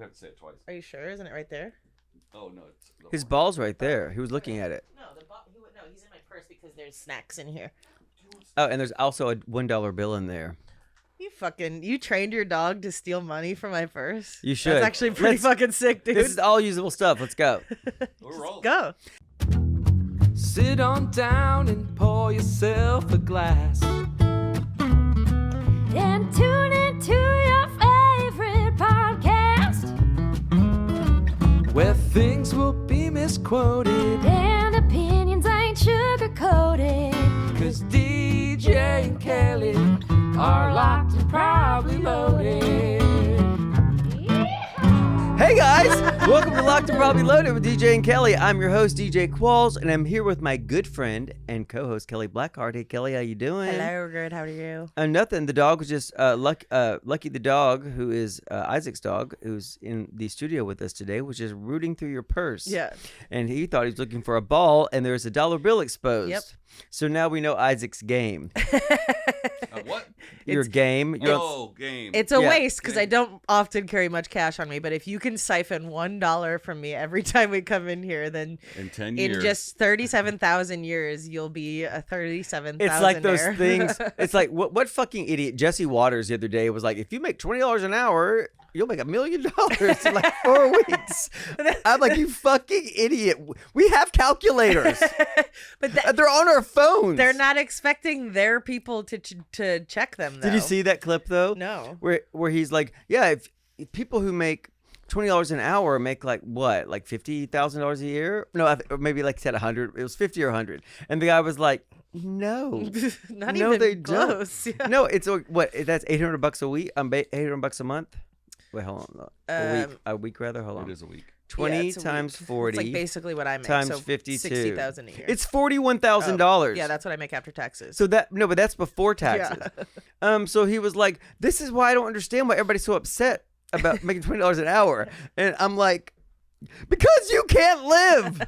have to say it twice. Are you sure? Isn't it right there? Oh no, it's His ball's right there. He was looking at it. No, he's in my purse because there's snacks in here. Oh, and there's also a $1 bill in there. You trained your dog to steal money from my purse? You should. That's actually pretty fucking sick, dude. This is all usable stuff. Let's go. We're rolling. Go. Sit on down and pour yourself a glass. And tune into your favorite podcast. Where things will be misquoted. And opinions ain't sugar-coated. 'Cause DJ and Kelly are locked and probably loaded. Hey guys, welcome to Locked and Probably Loaded with DJ and Kelly. I'm your host, DJ Qualls, and I'm here with my good friend and co-host, Kelly Blackheart. Hey Kelly, how you doing? Hello, good. How are you? Nothing. The dog was just Lucky the dog, who is Isaac's dog, who's in the studio with us today, was just rooting through your purse. Yeah. And he thought he was looking for a ball, and there's a $1 bill exposed. Yep. So now we know Isaac's game. What? Your game. Game. It's a Yeah. waste because I don't often carry much cash on me, but if you can siphon $1 from me every time we come in here, then in 10 years. in just 37,000 years, you'll be a 37,000. It's like those things. It's like what fucking idiot Jesse Waters the other day was like, if you make $20 an hour, you'll make $1 million in like 4 weeks. I'm like, you fucking idiot. We have calculators, but they're on our phones. they're not expecting their people to check them. Though. Did you see that clip though? No. Where he's like, yeah, if people who make $20 an hour make like what, like $50,000 a year? No, or maybe like said 100. It was 50 or 100, and the guy was like, no, not no, even they close. don't. Yeah. No, it's what? That's $800 a week. $800 a month. Wait, hold on. A week rather. Hold on. It is a week. 20 it's a times week. 40. It's like basically what I make. times so 52. 60,000 a year. It's $41,000. Yeah, that's what I make after taxes. So but that's before taxes. Yeah. So he was like, this is why I don't understand why everybody's so upset about making $20 an hour. And I'm like, because you can't live.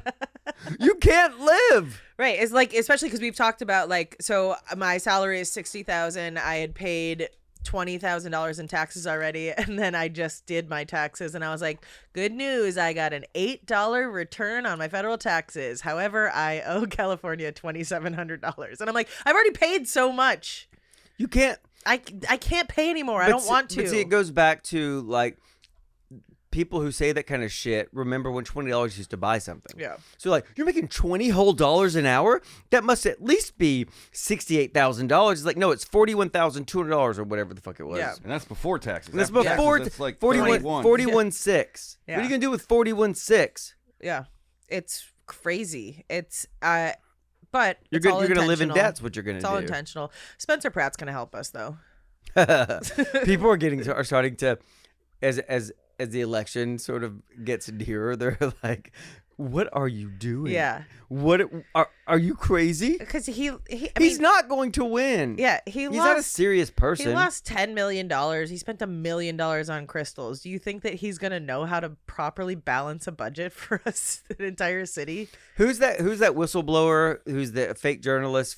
You can't live. Right. It's like, especially because we've talked about like, so my salary is 60,000. I had paid $20,000 in taxes already, and then I just did my taxes, and I was like, good news, I got an $8 return on my federal taxes. However, I owe California $2,700, and I'm like, I've already paid so much. You can't. I can't pay anymore. I don't want to. But see, it goes back to like people who say that kind of shit remember when $20 used to buy something. Yeah. So like, you're making $20 whole an hour? That must at least be $68,000. It's like, no, it's $41,200 or whatever the fuck it was. Yeah. And that's before taxes. And that's After before taxes, that's like 41.6. 41.6. Yeah. What are you gonna do with 41.6? Yeah. It's crazy. It's but You're it's all gonna live in intentional. debt's what you're gonna It's do. all intentional. Spencer Pratt's gonna help us though. People are starting to, as the election sort of gets nearer, they're like, what are you doing? Yeah. What are you crazy? Because He's not going to win. Yeah, he's not a serious person. He lost $10 million. He spent $1 million on crystals. Do you think that he's gonna know how to properly balance a budget for us, an entire city? Who's that whistleblower? Who's the fake journalist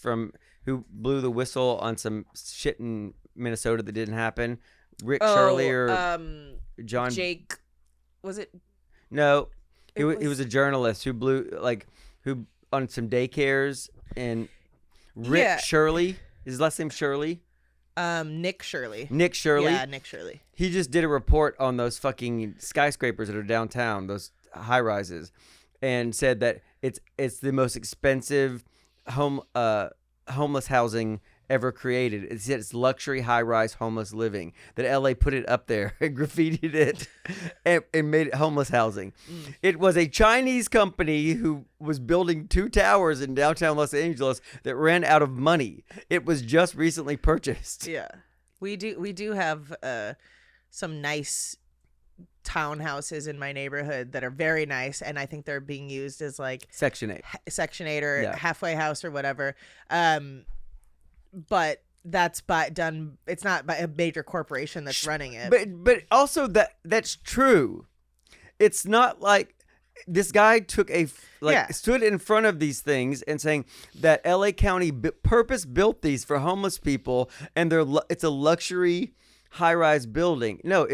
who blew the whistle on some shit in Minnesota that didn't happen? Rick Shirley or John Jake? Was it? No, he was a journalist who who on some daycares, and Rick Shirley. Is his last name Shirley? Nick Shirley. Nick Shirley. Yeah, Nick Shirley. He just did a report on those fucking skyscrapers that are downtown, those high rises, and said that it's the most expensive homeless housing ever created. It said it's luxury high-rise homeless living. That LA put it up there and graffitied it and made it homeless housing. It was a Chinese company who was building 2 towers in downtown Los Angeles that ran out of money. It was just recently purchased. Yeah, we do have some nice townhouses in my neighborhood that are very nice, and I think they're being used as like Section 8 or halfway house or whatever. But that's done. It's not by a major corporation that's running it. But also that's true. It's not like this guy stood in front of these things and saying that LA County purpose built these for homeless people, and it's a luxury high-rise building. No,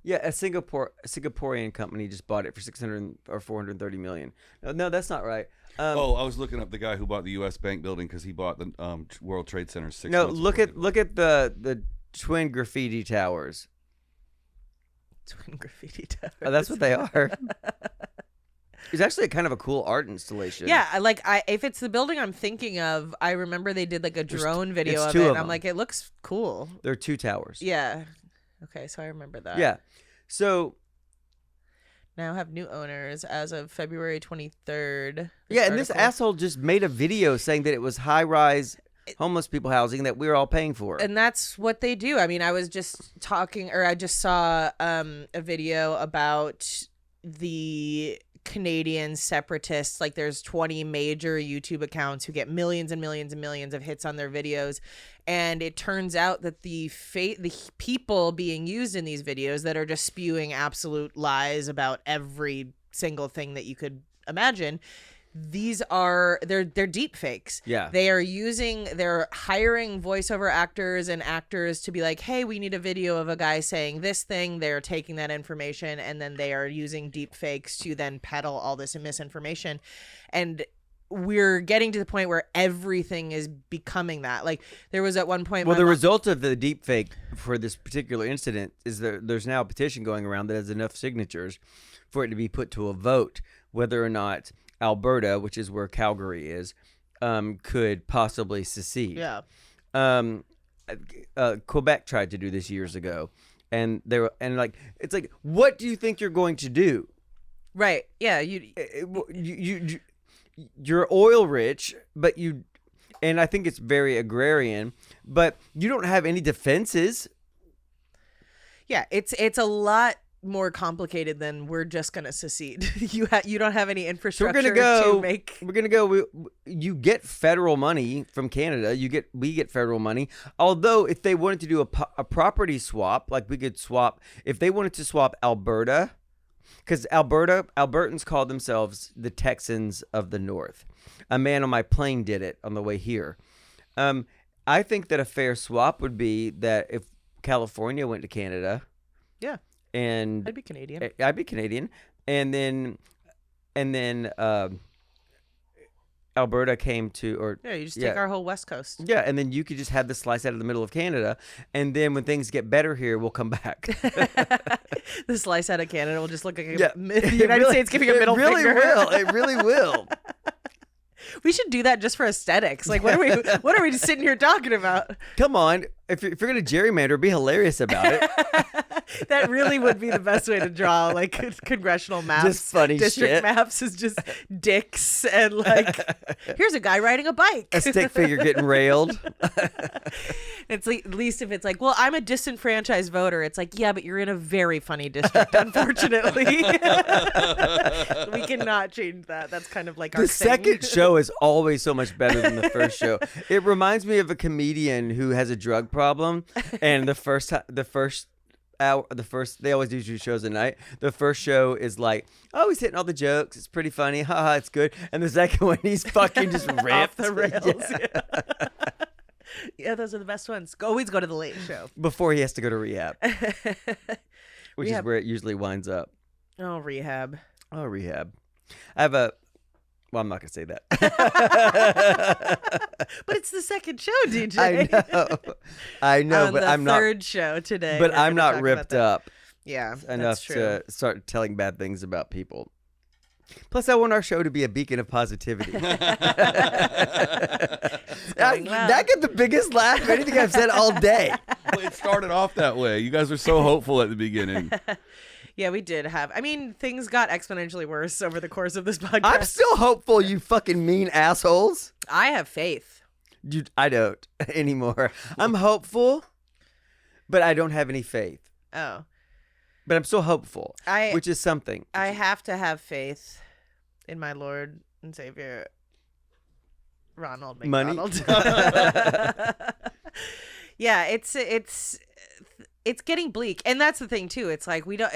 Yeah, a Singaporean company just bought it for 600 or 430 million. No, that's not right. I was looking up the guy who bought the U.S. Bank building because he bought the World Trade Center 6 No, months look before at the twin graffiti towers. Twin graffiti towers. Oh, that's what they are. It's actually kind of a cool art installation. Yeah, if it's the building I'm thinking of, I remember they did like a drone video it's of two it. of And I'm them. like, it looks cool. There are 2 towers. Yeah. Okay, so I remember that. Yeah. So Now have new owners as of February 23rd. yeah, and this asshole just made a video saying that it was high-rise homeless people housing that we were all paying for. And that's what they do. I mean, I was just I just saw a video about the Canadian separatists. Like, there's 20 major YouTube accounts who get millions and millions and millions of hits on their videos, and it turns out that the people being used in these videos that are just spewing absolute lies about every single thing that you could imagine, they're deep fakes. Yeah. They're hiring voiceover actors and actors to be like, hey, we need a video of a guy saying this thing. They're taking that information and then they are using deep fakes to then peddle all this misinformation. And we're getting to the point where everything is becoming that. Like, there was at one point, Well, the result of the deep fake for this particular incident is there's now a petition going around that has enough signatures for it to be put to a vote whether or not Alberta, which is where Calgary is, could possibly secede. Yeah. Quebec tried to do this years ago, and it's like, what do you think you're going to do? Right. Yeah. You're oil rich, but and I think it's very agrarian, but you don't have any defenses. Yeah. It's a lot more complicated than we're just gonna secede. You don't have any infrastructure to make. We're gonna go. You get federal money from Canada. We get federal money. Although if they wanted to do a property swap, like we could swap, if they wanted to swap Alberta, because Albertans call themselves the Texans of the North. A man on my plane did it on the way here. I think that a fair swap would be that if California went to Canada. Yeah. And I'd be Canadian. And then Alberta came to, you just take our whole West Coast. Yeah, and then you could just have the slice out of the middle of Canada, and then when things get better here, we'll come back. The slice out of Canada will just look like the United States giving a middle finger. It really will. We should do that just for aesthetics. Like, what are we just sitting here talking about? Come on, if you're gonna gerrymander, be hilarious about it. That really would be the best way to draw like congressional maps. Just funny district shit. maps is just dicks and like, here's a guy riding a bike. A stick figure getting railed. It's like, at least if it's like, well, I'm a disenfranchised voter. It's like, yeah, but you're in a very funny district, unfortunately. We cannot change that. That's kind of like our The thing. second show is always so much better than the first show. It reminds me of a comedian who has a drug problem, and the first hour, they always do 2 shows a night. The first show is like, oh, he's hitting all the jokes. It's pretty funny. Haha, it's good. And the second one, he's fucking just ripped. Off the rails. Yeah. Yeah, those are the best ones. Always go to the late show. Before he has to go to rehab, which is Rehab. where it usually winds up. Oh, rehab. Oh, rehab. I have a. Well, I'm not gonna say that. But it's the second show, DJ. I know, but I'm not. Third show today. But we're I'm gonna not talk about ripped that. up Yeah, enough that's true. to start telling bad things about people. Plus, I want our show to be a beacon of positivity. well. That got the biggest laugh of anything I've said all day. Well, it started off that way. You guys were so hopeful at the beginning. Yeah, we did have. I mean, things got exponentially worse over the course of this podcast. I'm still hopeful, you fucking mean assholes. I have faith. I don't anymore. I'm hopeful, but I don't have any faith. Oh, But I'm still hopeful, which is something. I have to have faith in my Lord and Savior, Ronald McDonald. Yeah, it's getting bleak, and that's the thing too. It's like we don't.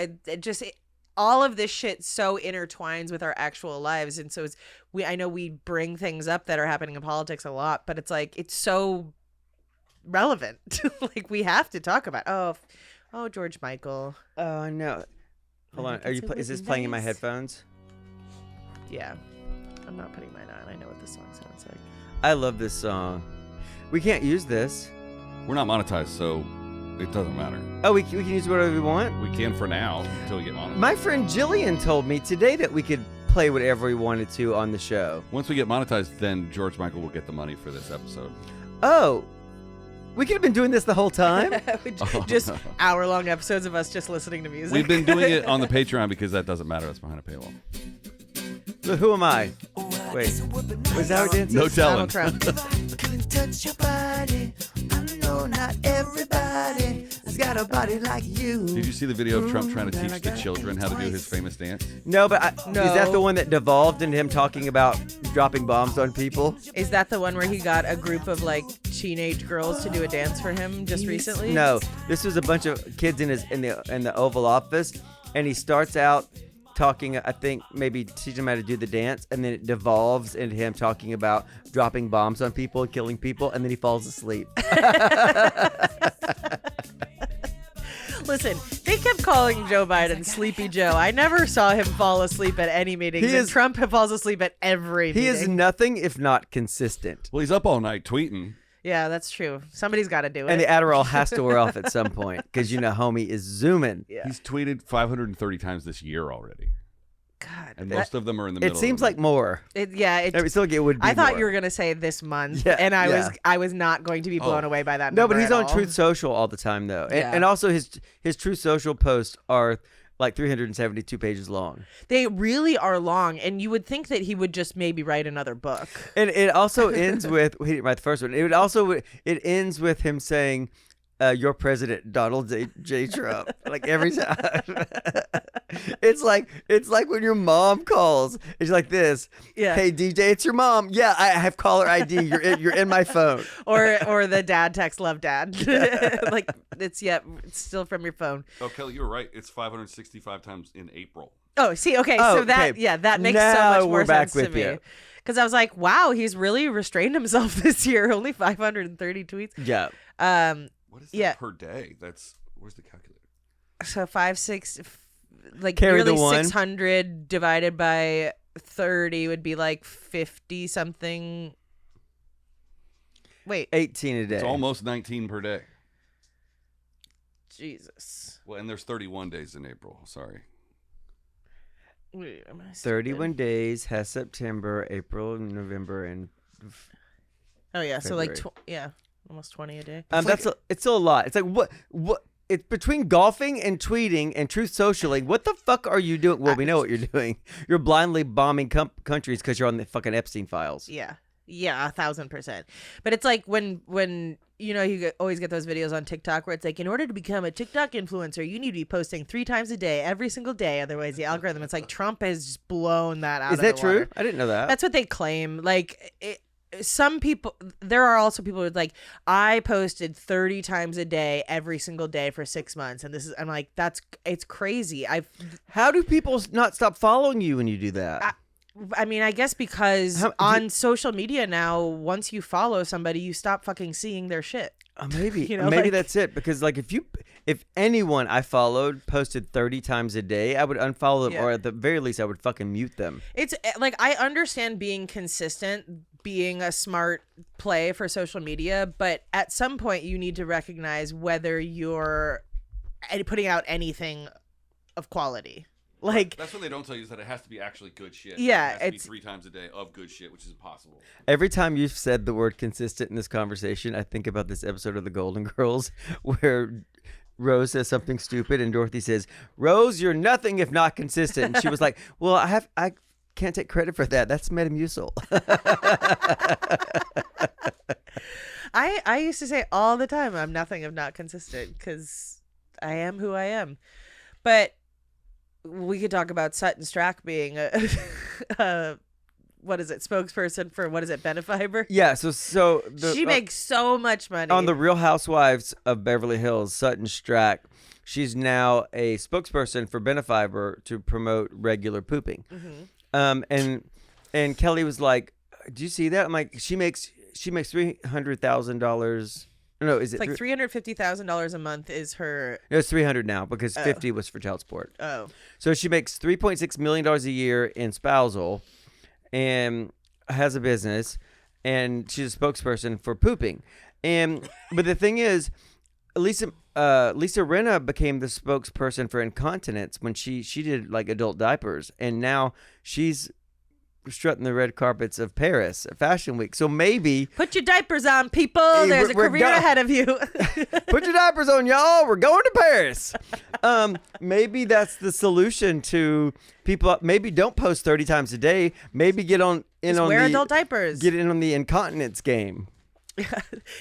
All of this shit so intertwines with our actual lives, and so I know we bring things up that are happening in politics a lot, but it's like it's so relevant. Like we have to talk about. Oh, Oh, George Michael. Oh no. Hold on. Is this playing in my headphones? Yeah. I'm not putting mine on. I know what this song sounds like. I love this song. We can't use this. We're not monetized, so it doesn't matter. Oh, we can use whatever we want? We can for now until we get monetized. My friend Jillian told me today that we could play whatever we wanted to on the show. Once we get monetized, then George Michael will get the money for this episode. Oh. We could have been doing this the whole time? Just hour-long episodes of us just listening to music. We've been doing it on the Patreon because that doesn't matter. That's behind a paywall. So who am I? Wait. Was that our dance? No Donald telling. Trump. Touch your body. I know not everybody has got a body like you. Did you see the video of Trump trying to teach the children how to do his famous dance? No, but No. Is that the one that devolved into him talking about dropping bombs on people? Is that the one where he got a group of like teenage girls to do a dance for him just recently? No, this was a bunch of kids in the Oval Office, and he starts out talking, I think maybe teaching them how to do the dance, and then it devolves into him talking about dropping bombs on people and killing people, and then he falls asleep. Listen, they kept calling Joe Biden Sleepy Joe. I never saw him fall asleep at any meetings. And Trump falls asleep at every meeting. He is nothing if not consistent. Well, he's up all night tweeting. Yeah, that's true. Somebody's got to do it. And the Adderall has to wear off at some point because, homie is zooming. Yeah. He's tweeted 530 times this year already. God. And most of them are in the middle. It seems of like more. It would be I thought more. you were gonna say this month, Yeah, and yeah. I was not going to be blown away by that. No, but number he's at on all. Truth Social all the time, though. Yeah. And also his Truth Social posts are like 372 pages long. They really are long, and you would think that he would just maybe write another book. And it also ends with he didn't write the first one. It ends with him saying, "Your president, Donald J. Trump." Like every time. It's like when your mom calls. It's like this. Yeah. Hey DJ, it's your mom. Yeah, I have caller ID. You're in my phone. Or the dad text, "Love Dad." Like it's still from your phone. Oh, Kelly, you were right. It's 565 times in April. Oh, see, okay, Oh, so that okay. that makes Now so much we're more back sense to with me. you. Because I was like, wow, he's really restrained himself this year. Only 530 tweets. Yeah. What is that Yeah. per day? Where's the calculator? So 6 like Carry the nearly one. 600 divided by 30 would be like 50 something. Wait, 18 a day. It's almost 19 per day. Jesus. Well, and there's 31 days in April. Sorry. Wait, am I stupid? 31 days has September, April, November, and Oh yeah, so like February. almost 20 a day. it's still a lot. It's like what it's between golfing and tweeting and Truth Socialing. What the fuck are you doing? Well, we know what you're doing. You're blindly bombing countries because you're on the fucking Epstein files. Yeah, 1,000%. But it's like when you always get those videos on TikTok where it's like, in order to become a TikTok influencer, you need to be posting 3 times a day, every single day. Otherwise, the algorithm. It's like Trump has just blown that out. Is of that the true? water. I didn't know that. That's what they claim. Like some people, there are also people who are like, I posted 30 times a day every single day for 6 months, and I'm like, it's crazy. How do people not stop following you when you do that? I mean, I guess because on social media now, once you follow somebody, you stop fucking seeing their shit. Maybe maybe maybe that's it, because like if anyone I followed posted 30 times a day, I would unfollow them, Yeah. or at the very least I would fucking mute them. It's like, I understand being consistent being a smart play for social media, but at some point you need to recognize whether you're putting out anything of quality. Like, That's what they don't tell you, is that it has to be actually good shit. Yeah, it has to be it's- 3 times a day of good shit, which is impossible. Every time you've said the word consistent in this conversation, I think about this episode of The Golden Girls where Rose says something stupid and Dorothy says, "Rose, you're nothing if not consistent." And she was like, "Well, I can't take credit for that. That's Metamucil." I used to say all the time, I'm nothing if not consistent, because I am who I am. But we could talk about Sutton Strack being a what is it, spokesperson for, what is it, Benefiber? Yeah, so She makes so much money. on the Real Housewives of Beverly Hills, Sutton Strack, she's now a spokesperson for Benefiber to promote regular pooping. Mm-hmm. And Kelly was like, "Do you see that?" I'm like, "She makes $300,000 No, is it It's like $350,000 a month is her. No, it's 300 now because 50 was for child support. Oh, So she makes $3.6 million a year in spousal and has a business, and she's a spokesperson for pooping. But the thing is, Lisa Rinna became the spokesperson for incontinence when she did like adult diapers, and now she's strutting the red carpets of Paris Fashion Week. So maybe put your diapers on, people. Hey, There's we're a career ahead of you. put your diapers on, y'all. We're going to Paris. Maybe that's the solution to people. Maybe don't post 30 times a day. Maybe get on in Just on wear the adult diapers. Get in on the incontinence game.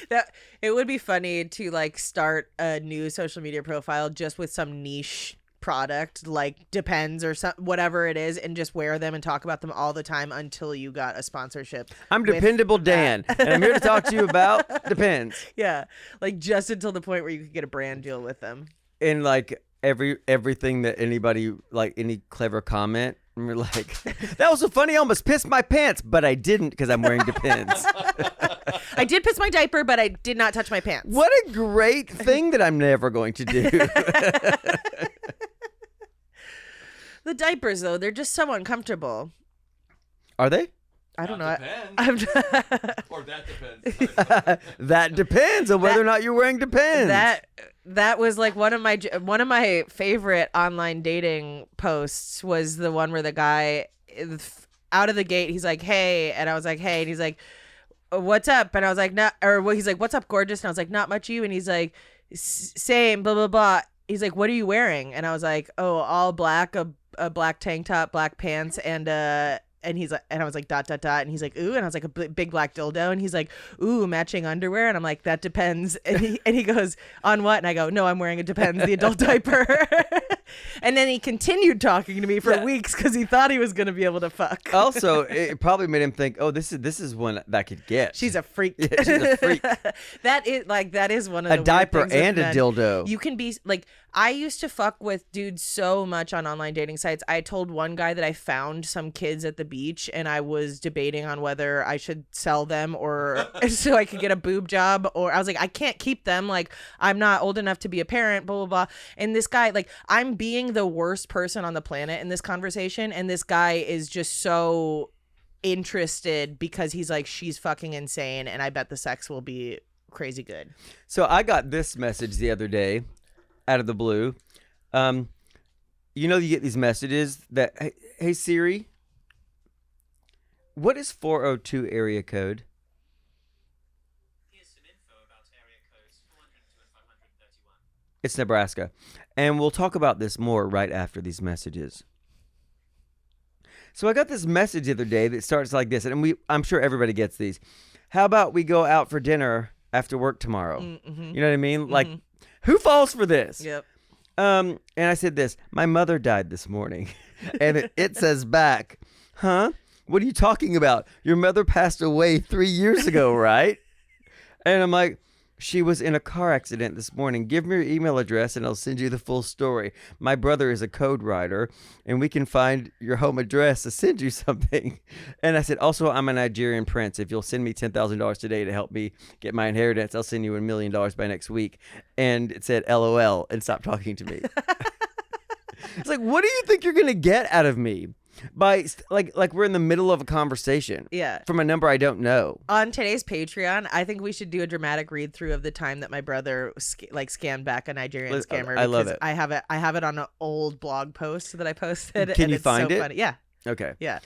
That it would be funny to like start a new social media profile just with some niche product like Depends or whatever it is, and just wear them and talk about them all the time until you got a sponsorship. I'm with Dependable that. Dan, and I'm here to talk to you about Depends. Yeah, like just until the point where you could get a brand deal with them. And like everything that anybody, like any clever comment, and we're like, that was so funny, I almost pissed my pants, but I didn't because I'm wearing Depends. I did piss my diaper, but I did not touch my pants. What a great thing that I'm never going to do. The diapers, though, they're just so uncomfortable. Are they? I don't know. Or that depends. That depends on whether or not you're wearing Depends. That was like one of my favorite online dating posts was the one where the guy out of the gate, he's like, "Hey," and I was like, "Hey," and he's like, "What's up?" And I was like, "Not," or he's like, "What's up, gorgeous?" And I was like, "Not much, you." And he's like, "Same, blah blah blah." He's like, "What are you wearing?" And I was like, "Oh, all black, a black tank top, black pants, and he's like, and I was like, ... And he's like, "Ooh," and I was like, "A big black dildo." And he's like, "Ooh, matching underwear." And I'm like, "That depends." And he goes, "On what?" And I go, "No, I'm wearing a Depends, the adult diaper." And then he continued talking to me for weeks because he thought he was going to be able to fuck. Also, it probably made him think, "Oh, this is one that I could get." She's a freak. Yeah, she's a freak. That is one of the A diaper weird things and with a men. dildo. You can be like, I used to fuck with dudes so much on online dating sites. I told one guy that I found some kids at the beach and I was debating on whether I should sell them or so I could get a boob job, or I was like, I can't keep them. Like, I'm not old enough to be a parent, blah, blah, blah. And this guy, like, I'm being the worst person on the planet in this conversation. And this guy is just so interested because he's like, she's fucking insane. And I bet the sex will be crazy good. So I got this message the other day out of the blue. You know, you get these messages that, hey Siri, what is 402 area code? Here's some info about area codes 402 and 531. It's Nebraska. And we'll talk about this more right after these messages. So I got this message the other day that starts like this, and I'm sure everybody gets these. How about we go out for dinner after work tomorrow? Mm-hmm. You know what I mean? Like, who falls for this? Yep. And I said this, my mother died this morning. And it says back, huh? What are you talking about? Your mother passed away 3 years ago, right? And I'm like, she was in a car accident this morning. Give me your email address and I'll send you the full story. My brother is a code writer and we can find your home address to send you something. And I said, also, I'm a Nigerian prince. If you'll send me $10,000 today to help me get my inheritance, I'll send you $1 million by next week. And it said, LOL, and stopped talking to me. It's like, what do you think you're going to get out of me? By like we're in the middle of a conversation. Yeah. From a number I don't know. On today's Patreon, I think we should do a dramatic read through of the time that my brother scammed back a Nigerian scammer. I love it. I have it on an old blog post that I posted. Can and you it's find so it? Funny. Yeah. Okay. Yeah.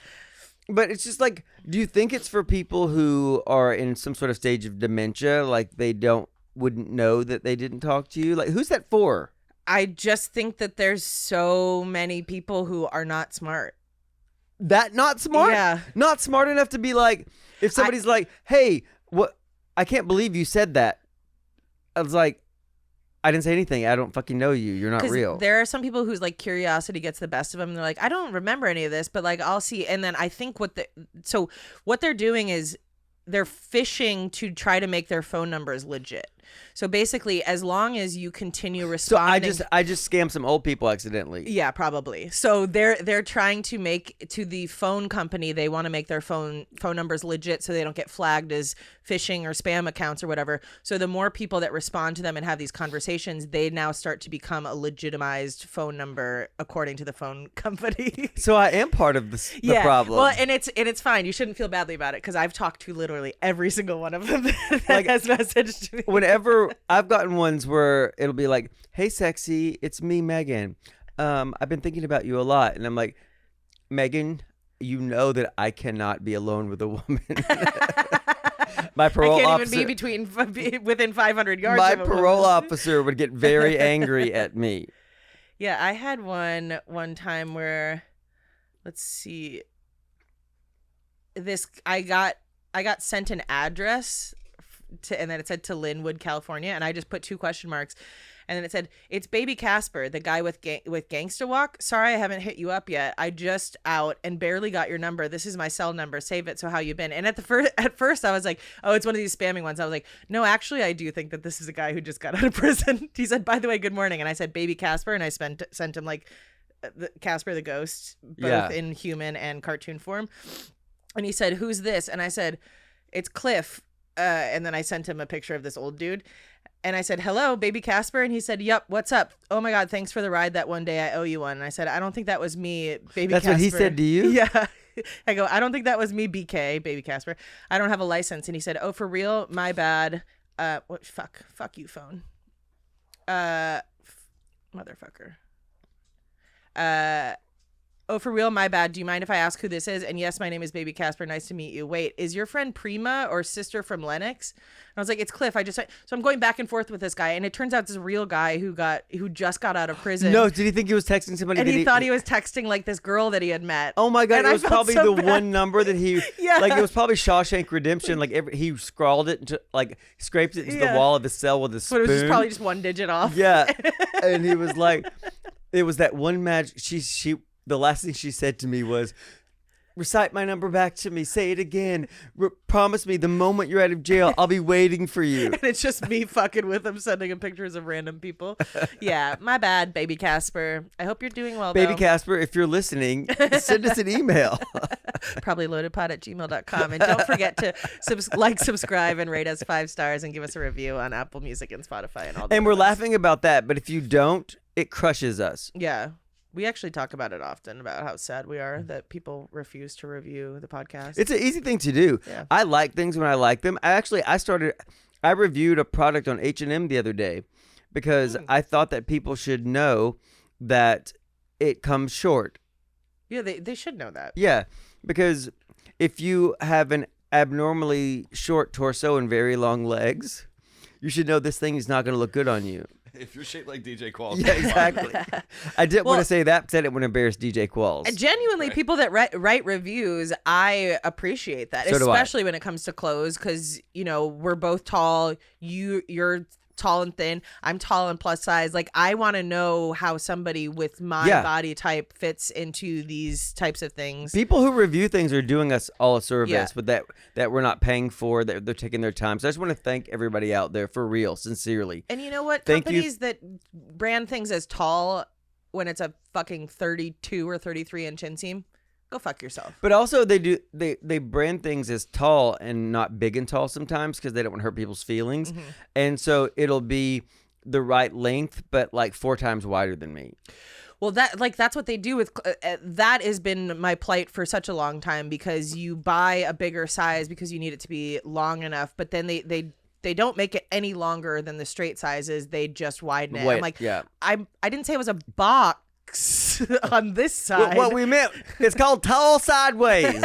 But it's just like, do you think it's for people who are in some sort of stage of dementia, like they wouldn't know that they didn't talk to you? Like, who's that for? I just think that there's so many people who are not smart. That not smart? Yeah. Not smart enough to be like, if somebody's like, hey, what? I can't believe you said that. I was like, I didn't say anything. I don't fucking know you. You're not real. There are some people whose like curiosity gets the best of them. And they're like, I don't remember any of this, but like I'll see. And then I think what they're doing is they're fishing to try to make their phone numbers legit. So basically, as long as you continue So responding. I just scammed some old people accidentally. Yeah, probably. So they're trying to make to the phone company. They want to make their phone numbers legit, so they don't get flagged as phishing or spam accounts or whatever. So the more people that respond to them and have these conversations, they now start to become a legitimized phone number according to the phone company. So I am part of the problem. Well, and it's fine. You shouldn't feel badly about it because I've talked to literally every single one of them that Like, has messaged me. Whenever I've gotten ones where it'll be like, "Hey, sexy, it's me, Megan. I've been thinking about you a lot," and I'm like, "Megan, you know that I cannot be alone with a woman." My parole I can't officer, even be within 500 yards. my of a parole woman. officer would get very angry at me. Yeah, I had one time where, let's see, I got sent an address and then it said to Linwood, California, and I just put 2 question marks, and then it said, "It's Baby Casper, the guy with Gangsta Walk. Sorry, I haven't hit you up yet. I just out and barely got your number. This is my cell number. Save it. So how you been?" And at first I was like, "Oh, it's one of these spamming ones." I was like, "No, actually, I do think that this is a guy who just got out of prison." He said, "By the way, good morning," and I said, "Baby Casper," and I sent him like Casper the ghost, both in human and cartoon form. And he said, "Who's this?" And I said, "It's Cliff." And then I sent him a picture of this old dude. And I said, "Hello, Baby Casper." And he said, "Yup, what's up? Oh my God, thanks for the ride that one day. I owe you one." And I said, "I don't think that was me, Baby That's Casper." what he said to you? Yeah. I go, "I don't think that was me, BK, Baby Casper. I don't have a license." And he said, "Oh, for real? My bad. What? Fuck you, phone. Motherfucker. Oh, for real? My bad. Do you mind if I ask who this is? And yes, my name is Baby Casper. Nice to meet you. Wait, is your friend Prima or sister from Lennox?" And I was like, "It's Cliff. So I'm going back and forth with this guy, and it turns out this real guy who just got out of prison. No, did he think he was texting somebody? And that he thought he was texting like this girl that he had met. Oh my God! And It I was felt probably so the bad. one number that he, Yeah. like it was probably Shawshank Redemption. Like he scrawled it into, like scraped it into the wall of his cell with a But spoon. it was probably just one digit off. Yeah, and he was like, it was that one match. She the last thing she said to me was, "Recite my number back to me. Say it again. Promise me the moment you're out of jail, I'll be waiting for you." And it's just me fucking with him, sending him pictures of random people. Yeah, my bad, Baby Casper. I hope you're doing well, Baby though. Casper, if you're listening, send us an email. Probably loadedpod@gmail.com. And don't forget to subscribe, and rate us 5 stars and give us a review on Apple Music and Spotify and all that. And we're laughing about that, but if you don't, it crushes us. Yeah. We actually talk about it often, about how sad we are that people refuse to review the podcast. It's an easy thing to do. Yeah. I like things when I like them. I reviewed a product on H&M the other day because I thought that people should know that it comes short. Yeah, they should know that. Yeah, because if you have an abnormally short torso and very long legs, you should know this thing is not going to look good on you. If you're shaped like DJ Qualls. Yeah, exactly. I didn't want to say that because I didn't want to embarrass DJ Qualls. Genuinely, people that write reviews, I appreciate that, So do I. especially when it comes to clothes, because we're both tall. You're tall and thin. I'm tall and plus size. Like, I want to know how somebody with my body type fits into these types of things. People who review things are doing us all a service, Yeah. but that we're not paying for, that they're taking their time. So I just want to thank everybody out there for real, sincerely. And you know what? Thank you. Companies that brand things as tall when it's a fucking 32 or 33 inch inseam, go fuck yourself. But also they brand things as tall and not big and tall sometimes because they don't want to hurt people's feelings. Mm-hmm. And so it'll be the right length, but like 4 times wider than me. Well, that's what they do with that has been my plight for such a long time, because you buy a bigger size because you need it to be long enough, but then they don't make it any longer than the straight sizes. They just widen it. Wait, I'm like, yeah. I didn't say it was a box on this side. What we meant, it's called tall sideways.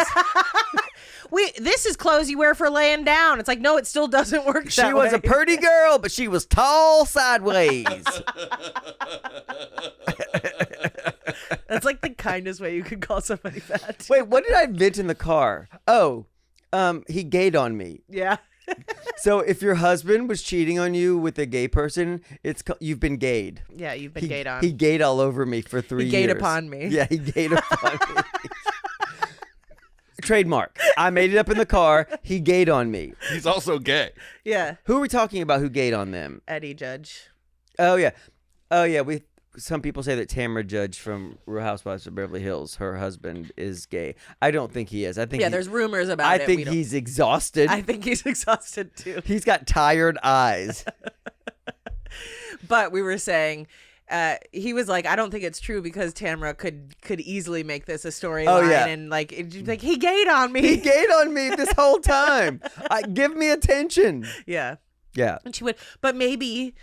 This is clothes you wear for laying down. It's like, no, it still doesn't work. She that was way. a pretty girl, but she was tall sideways. That's like the kindest way you could call somebody that. Wait, what did I invent in the car? Oh, he gayed on me. Yeah. So if your husband was cheating on you with a gay person, you've been gayed. Yeah, you've been gayed on. He gayed all over me for 3 years. He gayed upon me. Yeah, he gayed upon me. Trademark. I made it up in the car. He gayed on me. He's also gay. Yeah. Who are we talking about who gayed on them? Eddie Judge. Oh yeah. Some people say that Tamara Judge from Real Housewives of Beverly Hills, her husband, is gay. I don't think he is. I think There's rumors about it. I think he's exhausted. I think he's exhausted too. He's got tired eyes. But we were saying, he was like, I don't think it's true because Tamara could easily make this a storyline. Oh, yeah. And like, he gayed on me. He gayed on me this whole time. Give me attention. Yeah. Yeah. And she would, but maybe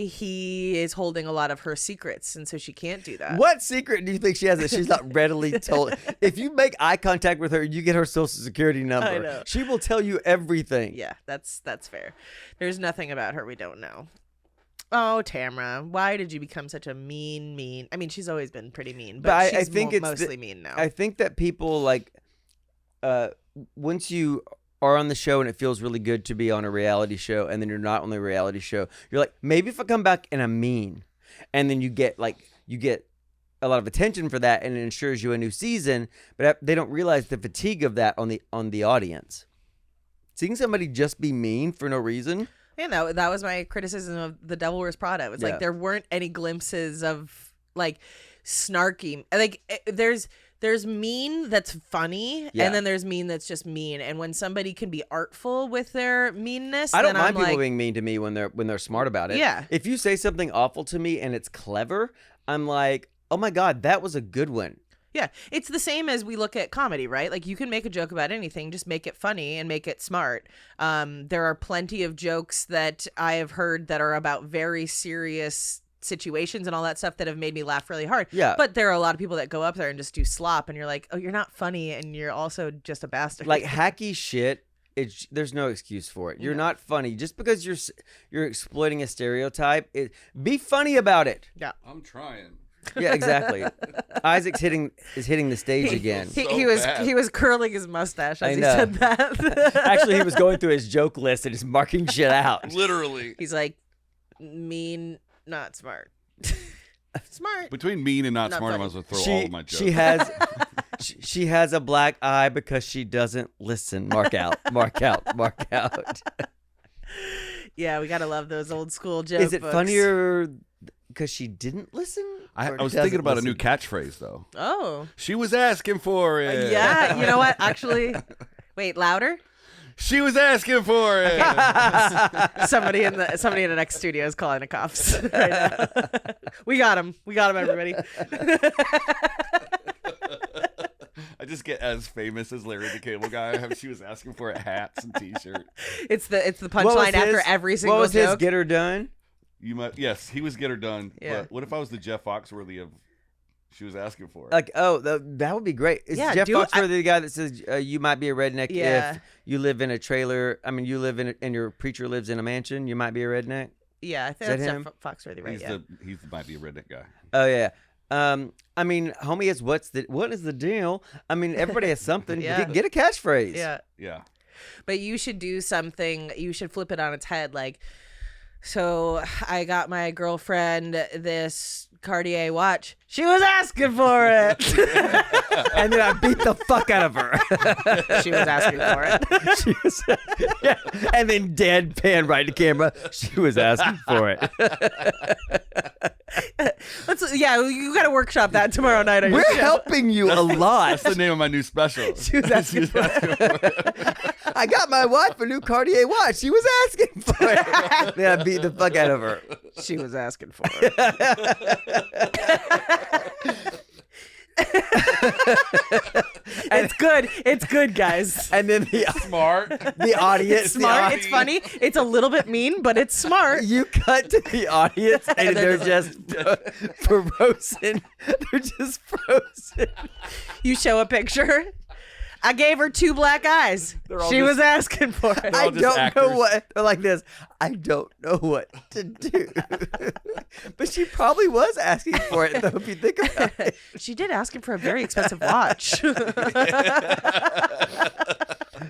he is holding a lot of her secrets, and so she can't do that. What secret do you think she has that she's not readily told? If you make eye contact with her, you get her social security number. I know. She will tell you everything. Yeah, that's fair. There's nothing about her we don't know. Oh, Tamara, why did you become such a mean? I mean, she's always been pretty mean, but she's I think it's mostly mean now. I think that people like, once you are on the show and it feels really good to be on a reality show, and then you're not on the reality show, you're like, maybe if I come back and I'm mean, and then you get a lot of attention for that, and it ensures you a new season, but they don't realize the fatigue of that on the audience. Seeing somebody just be mean for no reason. Yeah, that was my criticism of The Devil Wears Prada. It was like there weren't any glimpses of like snarky. Like there's mean that's funny, and then there's mean that's just mean. And when somebody can be artful with their meanness, I don't then mind I'm people like, being mean to me when they're smart about it. Yeah. If you say something awful to me and it's clever, I'm like, oh my God, that was a good one. yeah, it's the same as we look at comedy, right? Like you can make a joke about anything, just make it funny and make it smart. There are plenty of jokes that I have heard that are about very serious situations and all that stuff that have made me laugh really hard. Yeah. But there are a lot of people that go up there and just do slop, and you're like, oh, you're not funny, and you're also just a bastard. Like hacky shit. There's no excuse for it. You're not funny just because you're exploiting a stereotype. Be funny about it. yeah. I'm trying. Yeah, exactly. Isaac's hitting the stage again. He bad. was curling his mustache I as he know. said that. Actually, he was going through his joke list and just marking shit out. Literally. He's like, mean, not smart. Smart. Between mean and not Not smart, I funny. might as well throw all of my jokes. She has she has a black eye because she doesn't listen. Mark out. Yeah, we gotta love those old school jokes. Is it funnier because she didn't listen? I or was doesn't thinking about a new listen? catchphomage, though. Oh. She was asking for it. Yeah, you know what? Actually, wait, louder. She was asking for it. Somebody in the next studio is calling the cops right now. We got him, everybody. I just get as famous as Larry the Cable Guy. She was asking for it, hats and T-shirt. It's the What was punchline after his- every single What was joke. his get her done? Yes, he was get her done. Yeah. But what if I was the Jeff Foxworthy of? She was asking for it. Like, oh, that would be great. Is Yeah, Jeff do it. Foxworthy the guy that says you might be a redneck Yeah. if you live in a trailer? I mean, you live and your preacher lives in a mansion. You might be a redneck. Yeah, I Is think that that's him? Jeff Foxworthy, right? he's Yeah. he might be a redneck guy. Oh yeah. I mean, homie, what is the deal? I mean, everybody has something. Yeah. Get a catchphrase. Yeah. Yeah. But you should do something. You should flip it on its head. Like, so I got my girlfriend this Cartier watch. She was asking for it. And then I beat the fuck out of her. She was asking for it. She was, yeah. And then deadpan right to camera. She was asking for it. You got to workshop that tomorrow night. On your We're show. helping you a lot. That's the name of my new special. She was asking for it. I got my wife a new Cartier watch. She was asking for it. Then I beat the fuck out of her. She was asking for it. It's good. It's good, guys. And then Smart. the audience. Smart. It's funny. It's a little bit mean, but it's smart. You cut to the audience and they're just frozen. They're just frozen. You show a picture. I gave her 2 black eyes. all She just- was asking for it. I all just don't know actors. what. They're like this. I don't know what to do. But she probably was asking for it, though, if you think about it. She did ask him for a very expensive watch.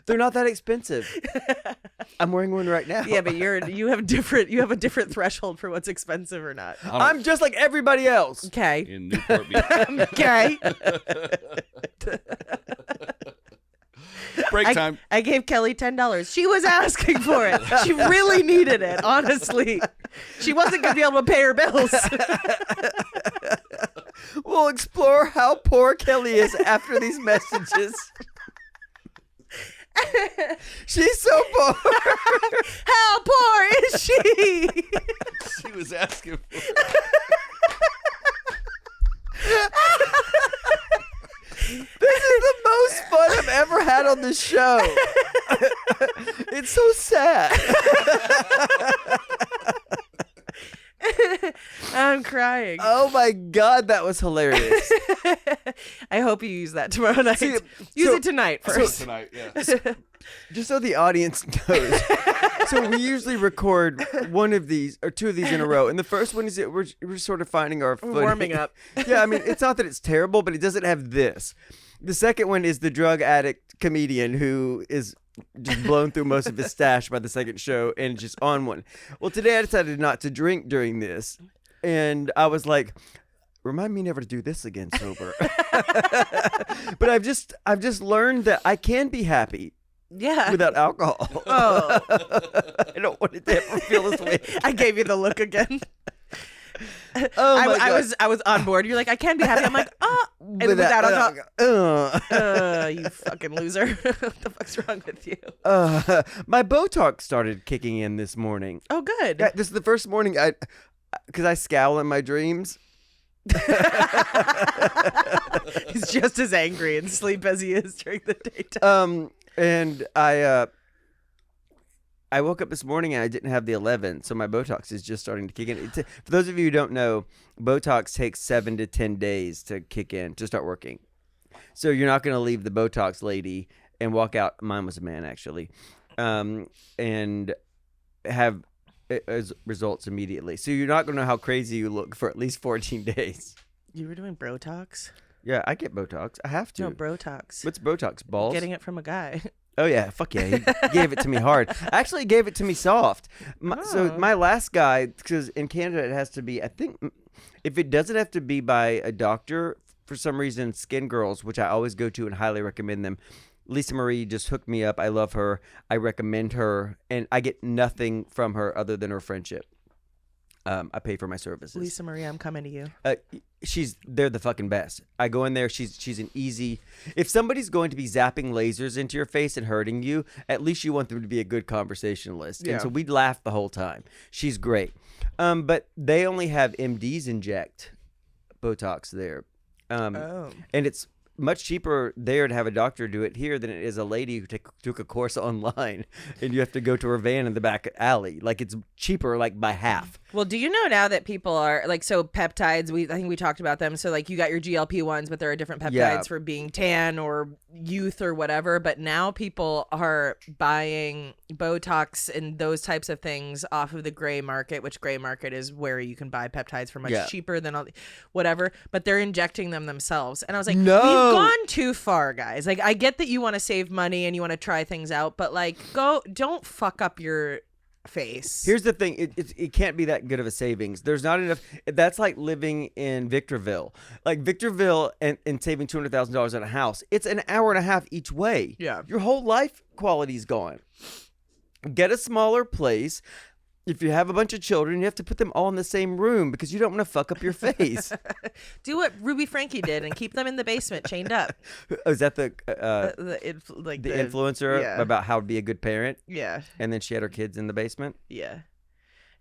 They're not that expensive. I'm wearing one right now. Yeah, but you have a different threshold for what's expensive or not. I'm just like everybody else. Okay. In Newport Beach. Okay. Break I, time. I gave Kelly $10. She was asking for it. She really needed it, honestly. She wasn't going to be able to pay her bills. We'll explore how poor Kelly is after these messages. She's so poor. How poor is she? She was asking for it. This is the most fun I've ever had on this show. It's so sad. I'm crying. Oh my God, that was hilarious. I hope you use that tomorrow night. See, use so- it tonight first. Tonight, yeah. Just so the audience knows. So we usually record one of these or two of these in a row. And the first one is that we're sort of finding our footing. Warming up. Yeah, I mean, it's not that it's terrible, but it doesn't have this. The second one is the drug addict comedian who is just blown through most of his stash by the second show and just on one. Well, today I decided not to drink during this. And I was like, remind me never to do this again sober. But I've just learned that I can be happy Yeah. without alcohol. Oh. I don't want it to ever feel this way. I gave you the look again. Oh my God. I was on board. You're like, I can be happy. I'm like, and without alcohol. You fucking loser. What the fuck's wrong with you? My Botox started kicking in this morning. Oh, good. Yeah, this is the first morning because I scowl in my dreams. He's just as angry in sleep as he is during the daytime. And I woke up this morning and I didn't have the 11, so my Botox is just starting to kick in. For those of you who don't know, Botox takes 7 to 10 days to kick in, to start working. So you're not going to leave the Botox lady and walk out. Mine was a man, actually, and have results immediately. So you're not going to know how crazy you look for at least 14 days. You were doing Botox? Yeah, I get Botox. I have to. No, Botox. What's Botox? Balls? Getting it from a guy. Oh, yeah. Fuck yeah. He gave it to me hard. I actually gave it to me soft. So my last guy, because in Canada it has to be, I think, if it doesn't have to be by a doctor, for some reason, Skin Girls, which I always go to and highly recommend them, Lisa Marie just hooked me up. I love her. I recommend her. And I get nothing from her other than her friendship. I pay for my services. Lisa Marie, I'm coming to you. They're the fucking best. I go in there. She's an easy. If somebody's going to be zapping lasers into your face and hurting you, at least you want them to be a good conversationalist. Yeah. And so we'd laugh the whole time. She's great. But they only have MDs inject Botox there. And it's much cheaper there to have a doctor do it here than it is a lady who took a course online and you have to go to her van in the back alley. Like, it's cheaper, like, by half. Well, do you know now that people are like, so peptides, I think we talked about them. So like you got your GLP-1s, but there are different peptides for being tan or youth or whatever. But now people are buying Botox and those types of things off of the gray market, which gray market is where you can buy peptides for much cheaper than whatever. But they're injecting them themselves. And I was like, No. we've gone too far, guys. Like, I get that you want to save money and you want to try things out, but like, don't fuck up your face. Here's the thing, it can't be that good of a savings. There's not enough. That's like living in Victorville. Like Victorville and saving $200,000 on a house. It's an hour and a half each way. Yeah. Your whole life quality's gone. Get a smaller place. If you have a bunch of children, you have to put them all in the same room because you don't want to fuck up your face. Do what Ruby Frankie did and keep them in the basement chained up. Oh, is that the influencer influencer about how to be a good parent? Yeah. And then she had her kids in the basement? Yeah.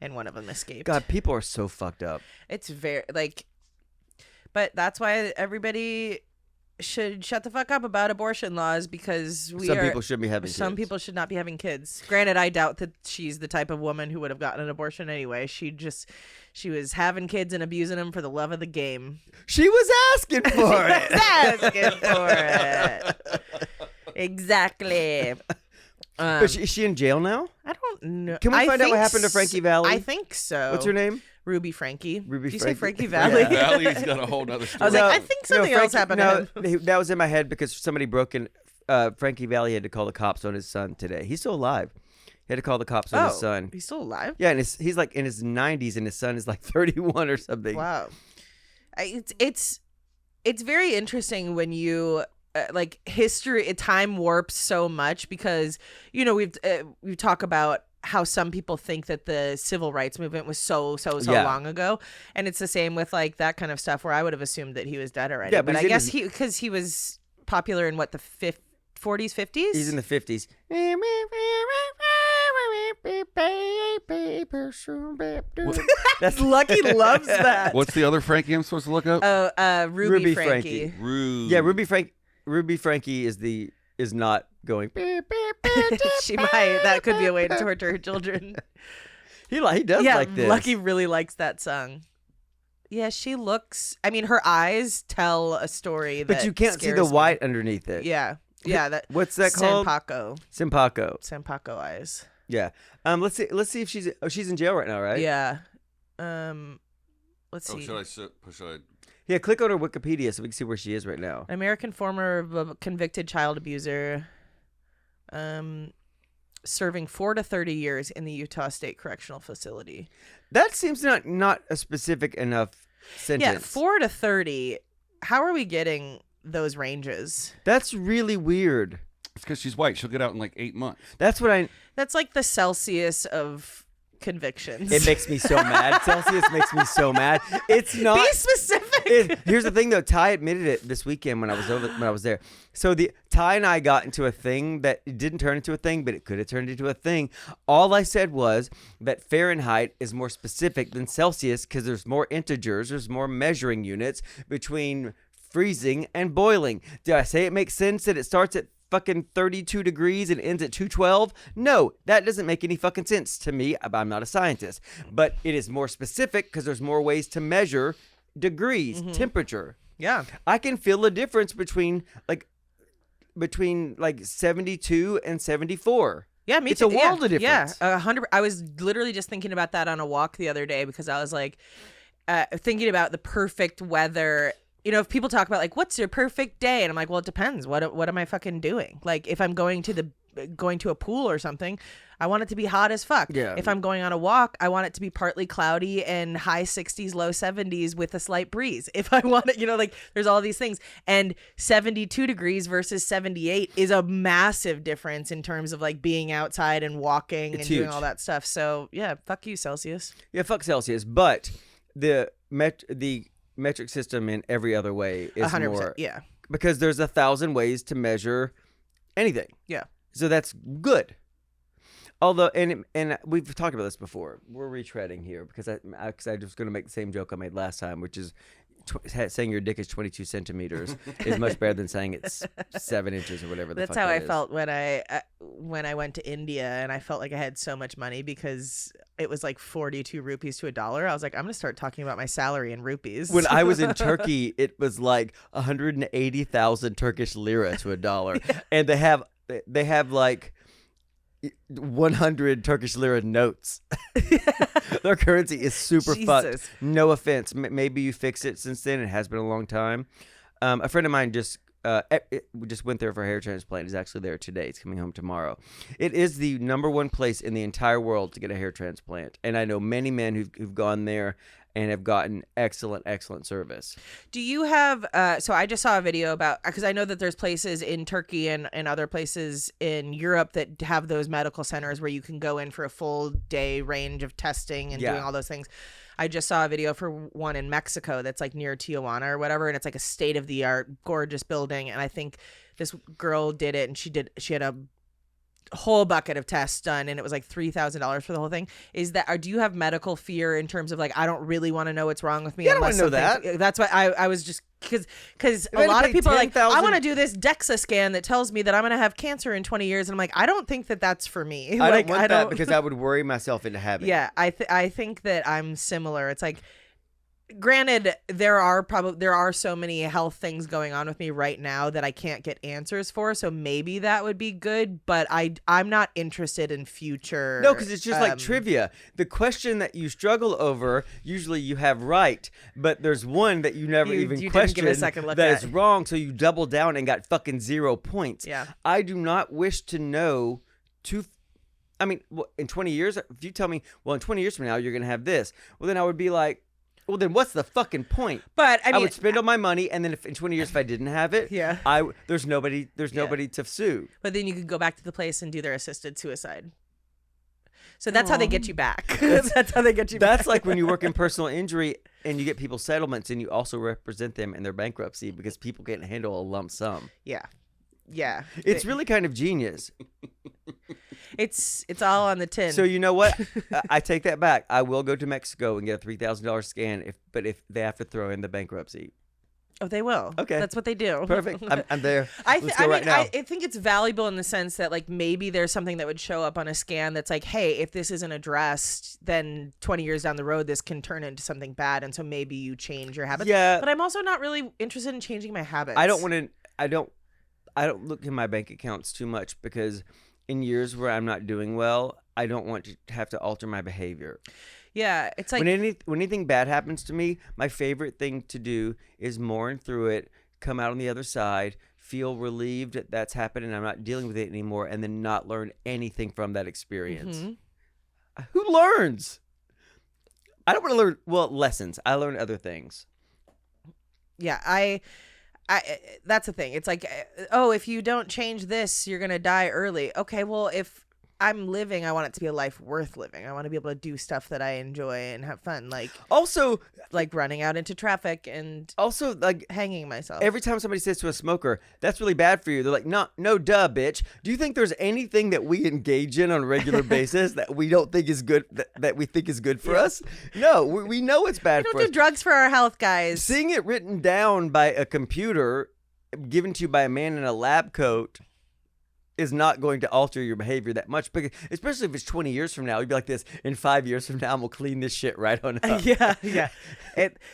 And one of them escaped. God, people are so fucked up. It's very, like, but that's why everybody should shut the fuck up about abortion laws, because People shouldn't be having kids. Some people should not be having kids. Granted, I doubt that she's the type of woman who would have gotten an abortion anyway. She was having kids and abusing them for the love of the game. She was asking for it. Asking for it. Exactly. But is she in jail now? I don't know. Can we I find out what think happened to Frankie Valley? I think so. What's her name? Ruby Frankie. Ruby Did you say Frankie? Frankie Valley? Yeah. Valley's got a whole nother story. I was like, I think something else happened to him. That was in my head because somebody broke in. Frankie Valley had to call the cops on his son today. He's still alive. He had to call the cops on his son. He's still alive? Yeah, and he's like in his 90s, and his son is like 31 or something. Wow. It's very interesting when you like history, time warps so much because we've talked about how some people think that the civil rights movement was so Yeah. long ago, and it's the same with like that kind of stuff where I would have assumed that he was dead already. Yeah, but but I he's in guess his- because he was popular in what, the 40s, 50s. He's in the 50s. That's Lucky loves that. What's the other Frankie I'm supposed to look up? Ruby Ruby Frankie. Frankie. Rude. Yeah, Ruby Frankie is not going. She might. That could be a way to torture her children. He does Yeah, like this. Lucky really likes that song. Yeah, she looks. I mean, her eyes tell a story. But that you can't see the scares me. white underneath it. Yeah, that. What's that called? Senpako Simpako. eyes. Yeah. Let's see if she's in jail right now, right? Yeah. Let's Oh, see. should I? Yeah. Click on her Wikipedia so we can see where she is right now. American former convicted child abuser. Serving 4 to 30 years in the Utah State Correctional Facility. That seems not a specific enough sentence. Yeah, 4 to 30. How are we getting those ranges? That's really weird. It's because she's white. She'll get out in like 8 months. That's what That's like the Celsius of convictions. It makes me so mad. Celsius makes me so mad. It's not. Be specific. Here's the thing, though. Ty admitted it this weekend when I was there. So Ty and I got into a thing that it didn't turn into a thing, but it could have turned into a thing. All I said was that Fahrenheit is more specific than Celsius because there's more integers, there's more measuring units between freezing and boiling. Did I say it makes sense that it starts at fucking 32 degrees and ends at 212? No, that doesn't make any fucking sense to me. I'm not a scientist, but it is more specific because there's more ways to measure degrees, temperature. Yeah. I can feel the difference between 72 and 74. Yeah, me It's too. a world of difference. Yeah, 100. I was literally just thinking about that on a walk the other day because I was like thinking about the perfect weather. If people talk about like, what's your perfect day? And I'm like, well, it depends. What am I fucking doing? Like if I'm going to a pool or something, I want it to be hot as fuck. Yeah. If I'm going on a walk, I want it to be partly cloudy and high 60s, low 70s with a slight breeze. If I want it, like there's all these things. And 72 degrees versus 78 is a massive difference in terms of like being outside and walking It's and doing huge. all that stuff. So yeah, fuck you, Celsius. Yeah, fuck Celsius. But the metric system in every other way is 100%. more. Yeah. Because there's 1,000 ways to measure anything. Yeah. So that's good. Although, and we've talked about this before. We're retreading here because I was going to make the same joke I made last time, which is saying your dick is 22 centimeters is much better than saying it's 7 inches or whatever the That's fuck how that I is. felt when I went to India and I felt like I had so much money because it was like 42 rupees to $1. I was like, I'm gonna start talking about my salary in rupees. When I was in Turkey, it was like 180,000 Turkish lira to $1, and they have like 100 Turkish lira notes. Their currency is super fucked. Jesus. No offense. Maybe you fixed it since then. It has been a long time. A friend of mine just went there for a hair transplant. He's actually there today. He's coming home tomorrow. It is the #1 place in the entire world to get a hair transplant, and I know many men who've gone there and have gotten excellent service. Do you have so I just saw a video about, because I know that there's places in Turkey and other places in Europe that have those medical centers where you can go in for a full day range of testing and Yeah. doing all those things. I just saw a video for one in Mexico that's like near Tijuana or whatever, and it's like a state of the art gorgeous building, and I think this girl did it and she had a whole bucket of tests done and it was like $3,000 for the whole thing. Is that, or do you have medical fear in terms of like, I don't really want to know what's wrong with me? Yeah, I don't unless wanna know something- That's why I was just because I a had to lot of pay people are like, I $10,000 want to do this DEXA scan that tells me that I'm going to have cancer in 20 years. And I'm like, I don't think that that's for me. I Like, don't want that because I would worry myself into having it. yeah, I think that I'm similar. It's like, granted, there are so many health things going on with me right now that I can't get answers for. So maybe that would be good, but I'm not interested in future. No, because it's just like trivia. The question that you struggle over, usually you have right, but there's one that you never You even didn't questioned give it a second look that at. is wrong, so you double down and got fucking 0 points. Yeah. I do not wish to know in 20 years, if you tell me, well, in 20 years from now, you're going to have this, well, then I would be like, Well, then what's the fucking point? But I I mean, would spend all my money, and then in 20 years, if I didn't have it, Yeah. there's nobody to sue. but then you could go back to the place and do their assisted suicide. So that's how they get you back. That's how they get you back. That's like when you work in personal injury and you get people settlements, and you also represent them in their bankruptcy because people can't handle a lump sum. Yeah. Yeah. It's really kind of genius. It's all on the tin. So you know what? I take that back. I will go to Mexico and get a $3,000 scan, if they have to throw in the bankruptcy. Oh, they will. Okay. That's what they do. Perfect. I'm there. Let's go I right mean, now. I think it's valuable in the sense that, like, maybe there's something that would show up on a scan that's like, hey, if this isn't addressed, then 20 years down the road, this can turn into something bad. And so maybe you change your habits. Yeah. But I'm also not really interested in changing my habits. I don't want to. I don't look in my bank accounts too much because in years where I'm not doing well, I don't want to have to alter my behavior. Yeah. It's like, When anything bad happens to me, my favorite thing to do is mourn through it, come out on the other side, feel relieved that that's happened and I'm not dealing with it anymore, and then not learn anything from that experience. Mm-hmm. Who learns? I don't want to learn, lessons. I learn other things. yeah, I that's the thing. It's like, oh, if you don't change this, you're going to die early. Okay, well, if I'm living, I want it to be a life worth living. I want to be able to do stuff that I enjoy and have fun, like running out into traffic and Also, like, hanging myself. every time somebody says to a smoker, that's really bad for you, they're like, no, duh, bitch. Do you think there's anything that we engage in on a regular basis that we don't think is good, that we think is good for us? No, we know it's bad we for don't us. do drugs for our health, guys. Seeing it written down by a computer, given to you by a man in a lab coat, is not going to alter your behavior that much, because especially if it's 20 years from now, you'd be like this. In 5 years from now, I'm gonna clean this shit right on up. Yeah.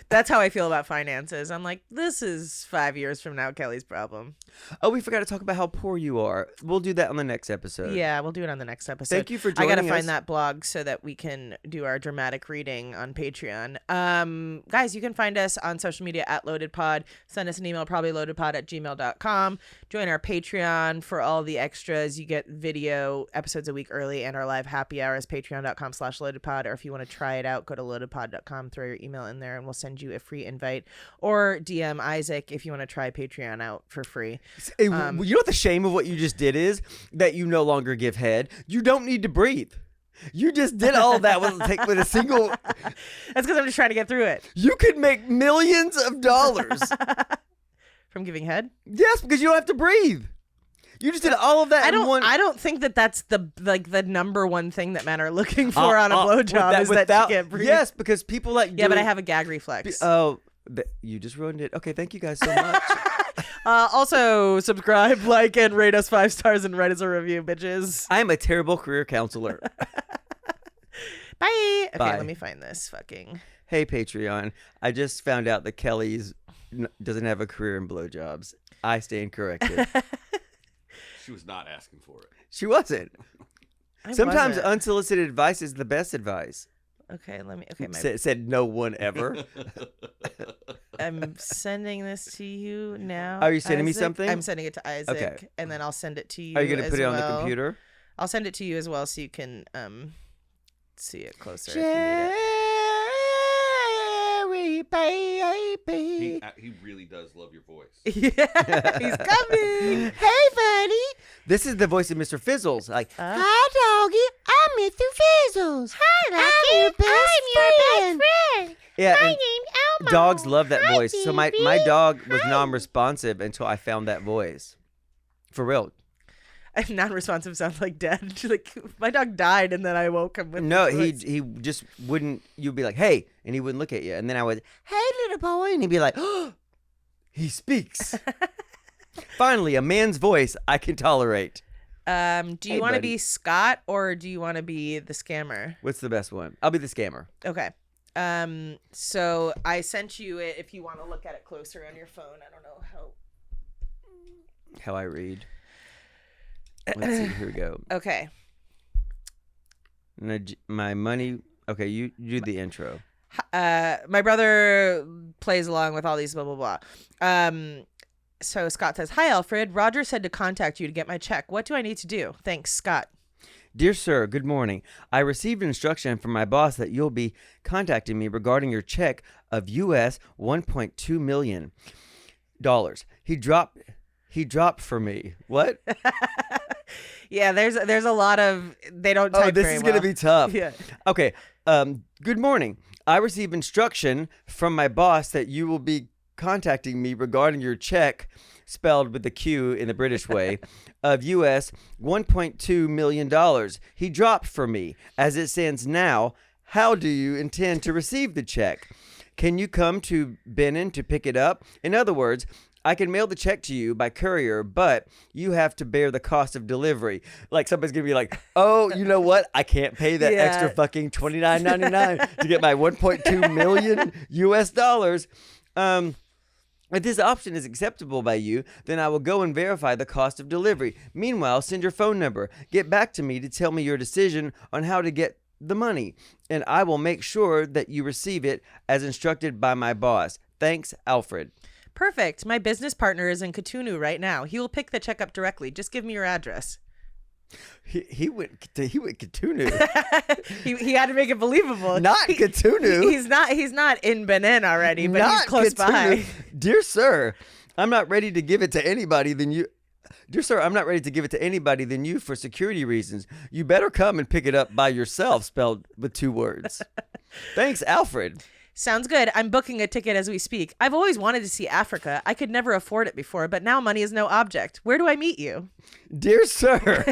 That's how I feel about finances. I'm like, this is 5 years from now Kelly's problem. Oh, we forgot to talk about how poor you are. We'll do that on the next episode. Yeah, we'll do it on the next episode. Thank you for I joining gotta find us. that blog so that we can do our dramatic reading on Patreon. Guys, you can find us on social media at LoadedPod. Send us an email, probablyloadedpod@gmail.com. Join our Patreon for all the extras. You get video episodes a week early and our live happy hours, patreon.com/loadedpod. Or if you want to try it out, go to loadedpod.com, throw your email in there, and we'll send you a free invite. Or DM Isaac if you want to try Patreon out for free. You know what the shame of what you just did is? That you no longer give head. You don't need to breathe. You just did all that with a single. That's because I'm just trying to get through it. You could make millions of dollars. From giving head? Yes, because you don't have to breathe. You just did all of that I in one. don't think that that's the number one thing that men are looking for on a blowjob is that you can't breathe. Yes, because people like. Yeah, but I have a gag reflex. You just ruined it. Okay, thank you guys so much. Also, subscribe, like, and rate us 5 stars and write us a review, bitches. I am a terrible career counselor. Bye. Okay, Bye. let me find this fucking. Hey, Patreon. I just found out that Kelly's doesn't have a career in blowjobs. I stand corrected. She was not asking for it. She wasn't. I Sometimes wasn't. unsolicited advice is the best advice. Okay, let me. Okay, Said no one ever. I'm sending this to you now. Are you sending me Isaac. something? I'm sending it to Isaac, Okay. and then I'll send it to you. Are you going to as put it on the well. computer? I'll send it to you as well, so you can see it closer if you need it. Cherry baby. He really does love your voice. Yeah, he's coming. Hey, buddy. This is the voice of Mr. Fizzles. Like, Hi, doggy. I'm Mr. Fizzles. Hi, Lucky. I'm your best friend. yeah, My and name's Elmo. dogs love that Hi, voice. So my baby. dog was non-responsive until I found that voice. For real. Non-responsive sounds like dead. Like my dog died, and then I woke him with. No, the he voice. just wouldn't. You'd be like, "Hey," and he wouldn't look at you. And then I would, "Hey, little boy," and he'd be like, "Oh, he speaks." Finally, a man's voice I can tolerate. Do you Hey, want to buddy. be Scott or do you want to be the scammer? What's the best one? I'll be the scammer. Okay. So I sent you it. If you want to look at it closer on your phone, I don't know how. How I read. Let's see. Here we go. Okay. My money. Okay, you do the intro. My brother plays along with all these blah blah blah. So Scott says, "Hi Alfred. Roger said to contact you to get my check. What do I need to do? Thanks, Scott." Dear sir, good morning. I received instruction from my boss that you'll be contacting me regarding your check of US $1.2 million. He dropped for me. What? Yeah, there's a lot of they don't type this very is going to well. be tough. Yeah. Okay. Good morning. I received instruction from my boss that you will be contacting me regarding your check, spelled with the Q in the British way, of US $1.2 million. He dropped for me. As it stands now, how do you intend to receive the check? Can you come to Benin to pick it up? In other words, I can mail the check to you by courier, but you have to bear the cost of delivery. Like somebody's gonna be like, "Oh, you know what? I can't pay that Yeah. extra fucking $29.99 to get my 1.2 million US dollars." If this option is acceptable by you, then I will go and verify the cost of delivery. Meanwhile, send your phone number. Get back to me to tell me your decision on how to get the money, and I will make sure that you receive it as instructed by my boss. Thanks, Alfred. Perfect. My business partner is in Cotonou right now. He will pick the check up directly. Just give me your address. He went Cotonou. He had to make it believable. Not Cotonou. He's not in Benin already, but he's Not close Cotonou. by. Dear sir, I'm not ready to give it to anybody than you. Dear sir, I'm not ready to give it to anybody than you for security reasons. You better come and pick it up by yourself, spelled with 2 words. Thanks, Alfred. Sounds good. I'm booking a ticket as we speak. I've always wanted to see Africa. I could never afford it before, but now money is no object. Where do I meet you? Dear sir,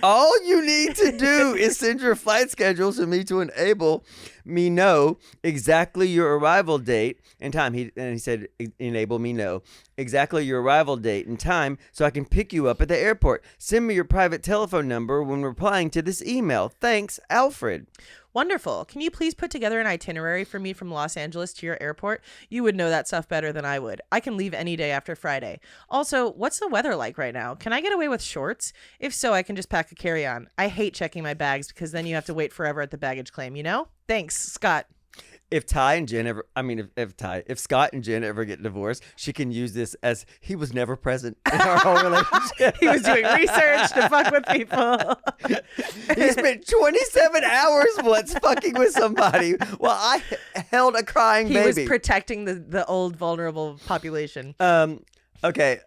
all you need to do is send your flight schedule to me to enable me know exactly your arrival date and time. He said, enable me know exactly your arrival date and time so I can pick you up at the airport. Send me your private telephone number when replying to this email. Thanks, Alfred. Wonderful. Can you please put together an itinerary for me from Los Angeles to your airport? You would know that stuff better than I would. I can leave any day after Friday. Also, what's the weather like right now? Can I get away with shorts? If so, I can just pack a carry-on. I hate checking my bags because then you have to wait forever at the baggage claim, you know? Thanks, Scott. If if Scott and Jen ever get divorced, she can use this as he was never present in our whole relationship. He was doing research to fuck with people. He spent 27 hours once fucking with somebody while I held a crying He baby. was protecting the old vulnerable population. Okay,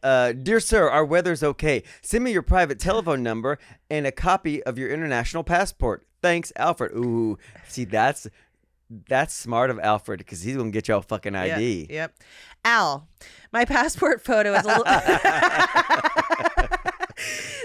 dear sir, our weather's okay. Send me your private telephone number and a copy of your international passport. Thanks, Alfred. Ooh, see, that's smart of Alfred because he's gonna get y'all fucking ID. Yep. Al, my passport photo is a little.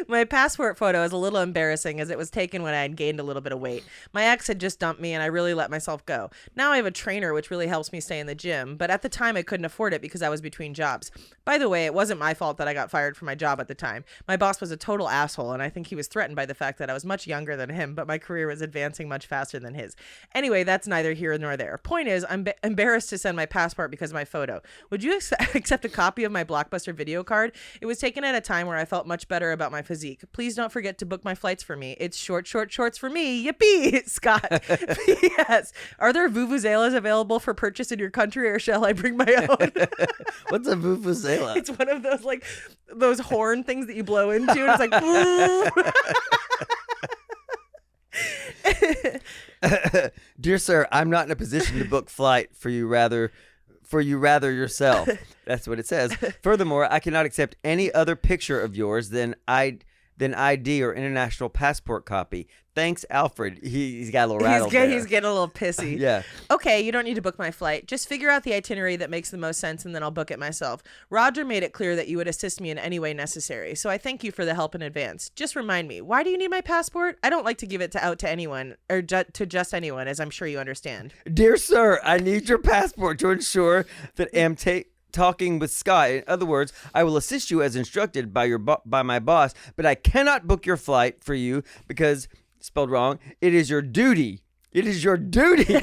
My passport photo is a little embarrassing as it was taken when I had gained a little bit of weight. My ex had just dumped me and I really let myself go. Now I have a trainer which really helps me stay in the gym, but at the time I couldn't afford it because I was between jobs. By the way, it wasn't my fault that I got fired from my job at the time. My boss was a total asshole and I think he was threatened by the fact that I was much younger than him, but my career was advancing much faster than his. Anyway, that's neither here nor there. Point is, I'm embarrassed to send my passport because of my photo. Would you accept a copy of my Blockbuster video card? It was taken at a time where I felt much better about my physique. Please don't forget to book my flights for me. It's shorts for me. Yippee, Scott. P.S. Are there vuvuzelas available for purchase in your country or shall I bring my own? What's a vuvuzela? It's one of those those horn things that you blow into and it's like Dear sir, I'm not in a position to book flight for you rather yourself. That's what it says. Furthermore, I cannot accept any other picture of yours than ID or international passport copy. Thanks, Alfred. He's got a little rattled there. He's getting a little pissy. Yeah. Okay, you don't need to book my flight. Just figure out the itinerary that makes the most sense and then I'll book it myself. Roger made it clear that you would assist me in any way necessary, so I thank you for the help in advance. Just remind me, why do you need my passport? I don't like to give it out to anyone, or to just anyone, as I'm sure you understand. Dear sir, I need your passport to ensure that I'm talking with Scott. In other words, I will assist you as instructed by my boss, but I cannot book your flight for you because, spelled wrong, it is your duty. It is your duty.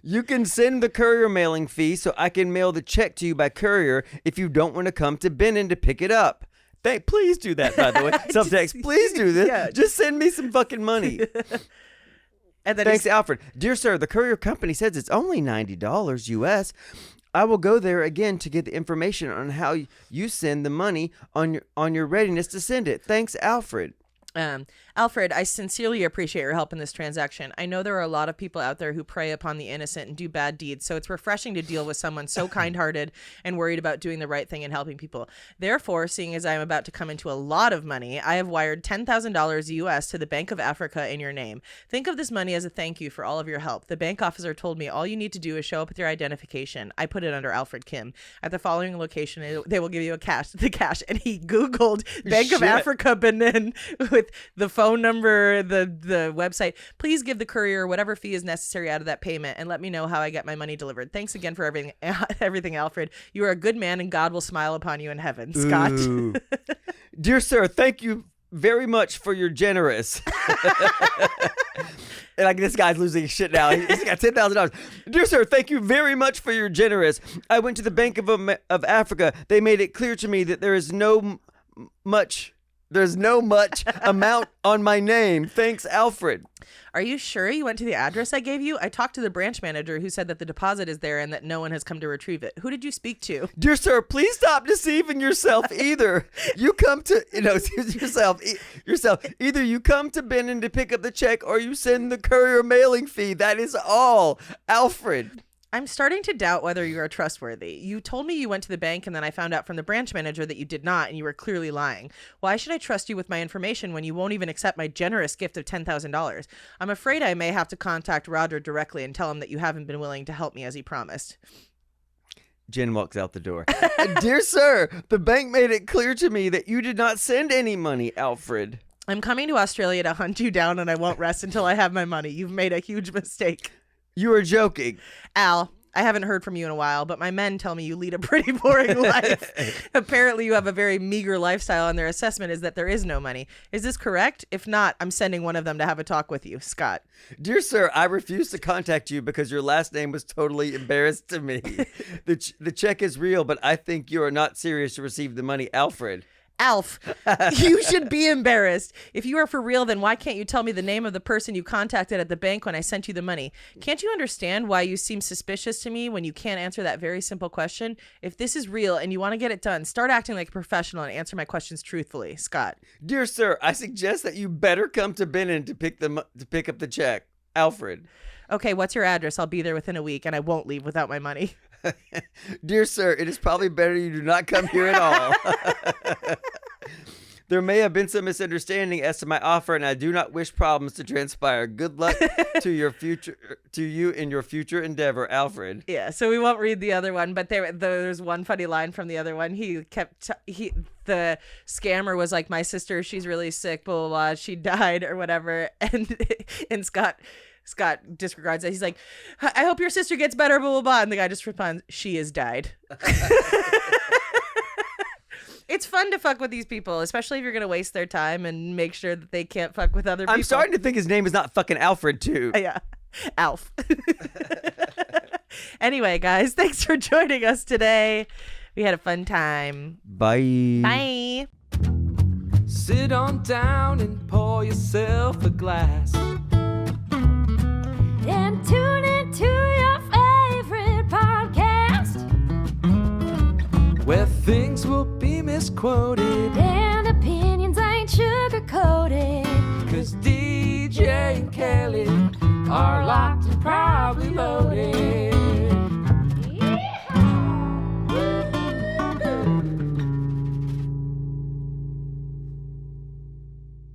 You can send the courier mailing fee so I can mail the check to you by courier if you don't want to come to Benin to pick it up. Please do that, by the way. Subtext, please do this. Yeah. Just send me some fucking money. And then Thanks, Alfred. Dear sir, the courier company says it's only $90 US. I will go there again to get the information on how you send the money on your readiness to send it. Thanks, Alfred. Alfred, I sincerely appreciate your help in this transaction. I know there are a lot of people out there who prey upon the innocent and do bad deeds, so it's refreshing to deal with someone so kind-hearted and worried about doing the right thing and helping people. Therefore, seeing as I am about to come into a lot of money, I have wired $10,000 US to the Bank of Africa in your name. Think of this money as a thank you for all of your help. The bank officer told me all you need to do is show up with your identification. I put it under Alfred Kim. At the following location, they will give you the cash. And he Googled Bank of Africa Benin with the phone number, the website. Please give the courier whatever fee is necessary out of that payment and let me know how I get my money delivered. Thanks again for everything, Alfred. You are a good man and God will smile upon you in heaven. Scott. Dear sir, thank you very much for your generous. Like, this guy's losing his shit now. He's got $10,000. Dear sir, thank you very much for your generous. I went to the Bank of Africa. They made it clear to me that there's no much amount on my name. Thanks, Alfred. Are you sure you went to the address I gave you? I talked to the branch manager who said that the deposit is there and that no one has come to retrieve it. Who did you speak to? Dear sir, please stop deceiving yourself either. You come to, yourself. Either you come to Benin to pick up the check or you send the courier mailing fee. That is all. Alfred. I'm starting to doubt whether you are trustworthy. You told me you went to the bank and then I found out from the branch manager that you did not and you were clearly lying. Why should I trust you with my information when you won't even accept my generous gift of $10,000? I'm afraid I may have to contact Roger directly and tell him that you haven't been willing to help me as he promised. Jen walks out the door. Dear sir, the bank made it clear to me that you did not send any money, Alfred. I'm coming to Australia to hunt you down and I won't rest until I have my money. You've made a huge mistake. You are joking. Al, I haven't heard from you in a while, but my men tell me you lead a pretty boring life. Apparently you have a very meager lifestyle and their assessment is that there is no money. Is this correct? If not, I'm sending one of them to have a talk with you. Scott. Dear sir, I refuse to contact you because your last name was totally embarrassed to me. The check is real, but I think you are not serious to receive the money, Alfred. Alf, you should be embarrassed. If you are for real, then why can't you tell me the name of the person you contacted at the bank when I sent you the money? Can't you understand why you seem suspicious to me when you can't answer that very simple question? If this is real and you want to get it done, start acting like a professional and answer my questions truthfully. Scott. Dear sir, I suggest that you better come to Benin to pick up the check. Alfred. Okay, what's your address? I'll be there within a week and I won't leave without my money. Dear sir, it is probably better you do not come here at all. There may have been some misunderstanding as to my offer, and I do not wish problems to transpire. Good luck to you in your future endeavor, Alfred. Yeah, so we won't read the other one, but there's one funny line from the other one. The scammer was like, my sister, she's really sick, blah, blah, blah, she died or whatever, and Scott disregards it. He's like, I hope your sister gets better, blah, blah, blah. And the guy just responds, she has died. It's fun to fuck with these people, especially if you're going to waste their time and make sure that they can't fuck with other people. I'm starting to think his name is not fucking Alfred, too. Yeah. Alf. Anyway, guys, thanks for joining us today. We had a fun time. Bye. Bye. Sit on down and pour yourself a glass. And tune into your favorite podcast. Where things will be misquoted And opinions ain't sugar.